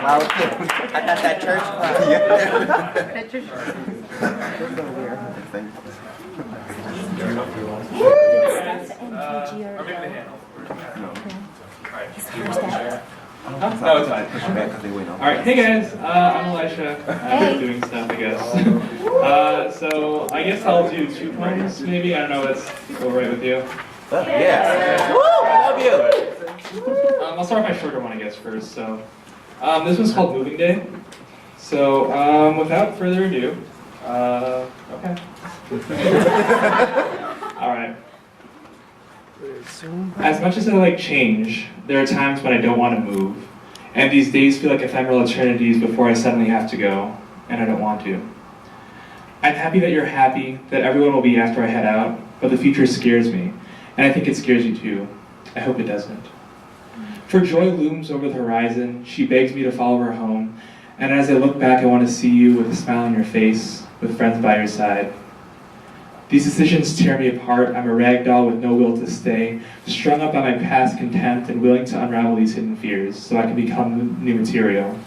I got that church crowd. That church No, it's fine. Alright, hey guys, I'm Elisha. I'm doing stuff, I guess. So, I guess I'll do 2 poems, maybe. I don't know, that's alright with you. Yeah. Woo! I love you. I'll start with my shorter one, I guess, first. So, this one's called Moving Day. So, without further ado, okay. Alright. As much as I like change, there are times when I don't want to move. And these days feel like ephemeral eternities before I suddenly have to go, and I don't want to. I'm happy that you're happy, that everyone will be after I head out, but the future scares me. And I think it scares you too. I hope it doesn't. For joy looms over the horizon, she begs me to follow her home, and as I look back I want to see you with a smile on your face, with friends by your side. These decisions tear me apart. I'm a rag doll with no will to stay, strung up by my past contempt and willing to unravel these hidden fears so I can become new material.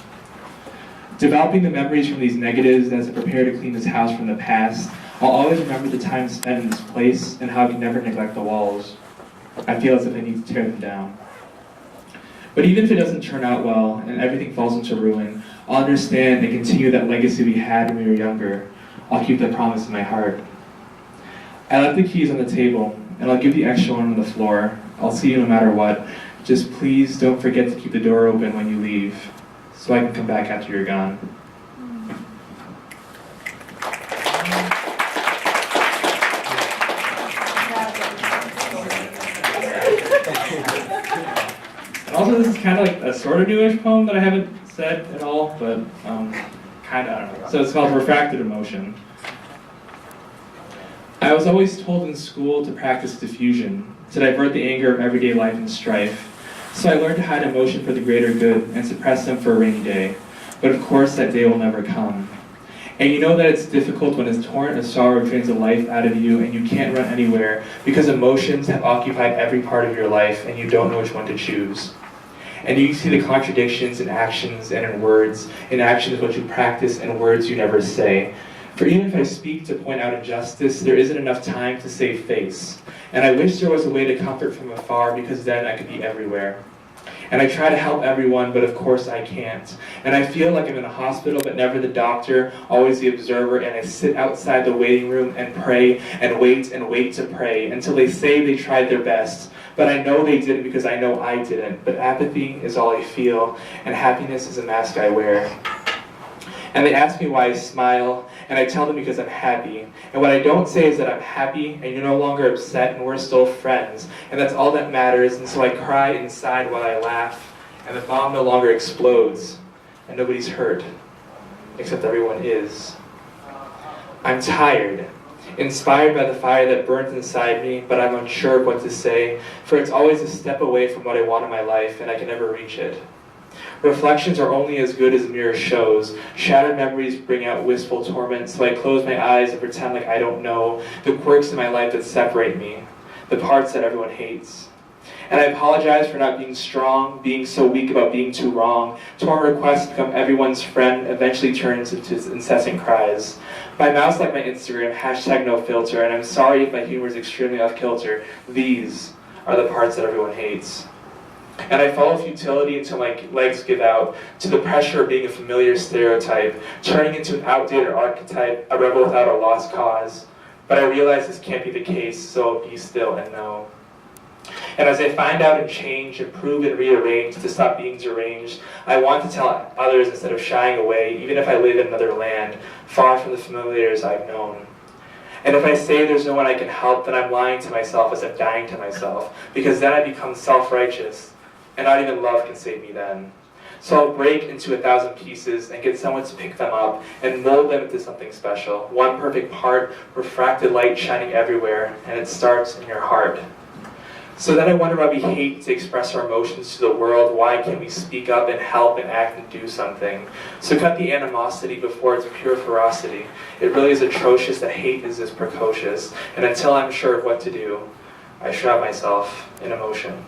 Developing the memories from these negatives as I prepare to clean this house from the past, I'll always remember the time spent in this place and how I can never neglect the walls. I feel as if I need to tear them down. But even if it doesn't turn out well and everything falls into ruin, I'll understand and continue that legacy we had when we were younger. I'll keep that promise in my heart. I left the keys on the table, and I'll give the extra one on the floor. I'll see you no matter what. Just please don't forget to keep the door open when you leave, so I can come back after you're gone. And also, this is kind of like a sort of newish poem that I haven't said at all, but kind of, I don't know. So it's called Refracted Emotion. I was always told in school to practice diffusion, to divert the anger of everyday life and strife. So I learned to hide emotion for the greater good and suppress them for a rainy day. But of course that day will never come. And you know that it's difficult when a torrent of sorrow drains the life out of you and you can't run anywhere because emotions have occupied every part of your life and you don't know which one to choose. And you see the contradictions in actions and in words. In actions what you practice and words you never say. For even if I speak to point out injustice, there isn't enough time to save face. And I wish there was a way to comfort from afar because then I could be everywhere. And I try to help everyone, but of course I can't. And I feel like I'm in a hospital, but never the doctor, always the observer, and I sit outside the waiting room and pray and wait to pray until they say they tried their best. But I know they didn't because I know I didn't. But apathy is all I feel, and happiness is a mask I wear. And they ask me why I smile, and I tell them because I'm happy. And what I don't say is that I'm happy, and you're no longer upset, and we're still friends. And that's all that matters, and so I cry inside while I laugh, and the bomb no longer explodes, and nobody's hurt, except everyone is. I'm tired, inspired by the fire that burns inside me, but I'm unsure of what to say, for it's always a step away from what I want in my life, and I can never reach it. Reflections are only as good as the mirror shows. Shattered memories bring out wistful torment, so I close my eyes and pretend like I don't know the quirks in my life that separate me, the parts that everyone hates. And I apologize for not being strong, being so weak about being too wrong. Torn requests to become everyone's friend eventually turns into incessant cries. My mouth's like my Instagram, #NoFilter, and I'm sorry if my humor is extremely off kilter. These are the parts that everyone hates. And I follow futility until my legs give out, to the pressure of being a familiar stereotype, turning into an outdated archetype, a rebel without a lost cause. But I realize this can't be the case, so I'll be still and know. And as I find out and change, improve and rearrange to stop being deranged, I want to tell others instead of shying away, even if I live in another land, far from the familiars I've known. And if I say there's no one I can help, then I'm lying to myself as I'm dying to myself, because then I become self-righteous. And not even love can save me then. So I'll break into 1,000 pieces and get someone to pick them up and mold them into something special. One perfect part, refracted light shining everywhere, and it starts in your heart. So then I wonder why we hate to express our emotions to the world. Why can't we speak up and help and act and do something? So cut the animosity before it's pure ferocity. It really is atrocious that hate is this precocious. And until I'm sure of what to do, I shroud myself in emotion.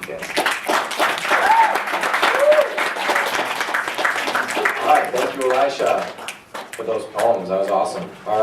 Yes. Thank you, Elisha, for those poems. That was awesome. All right.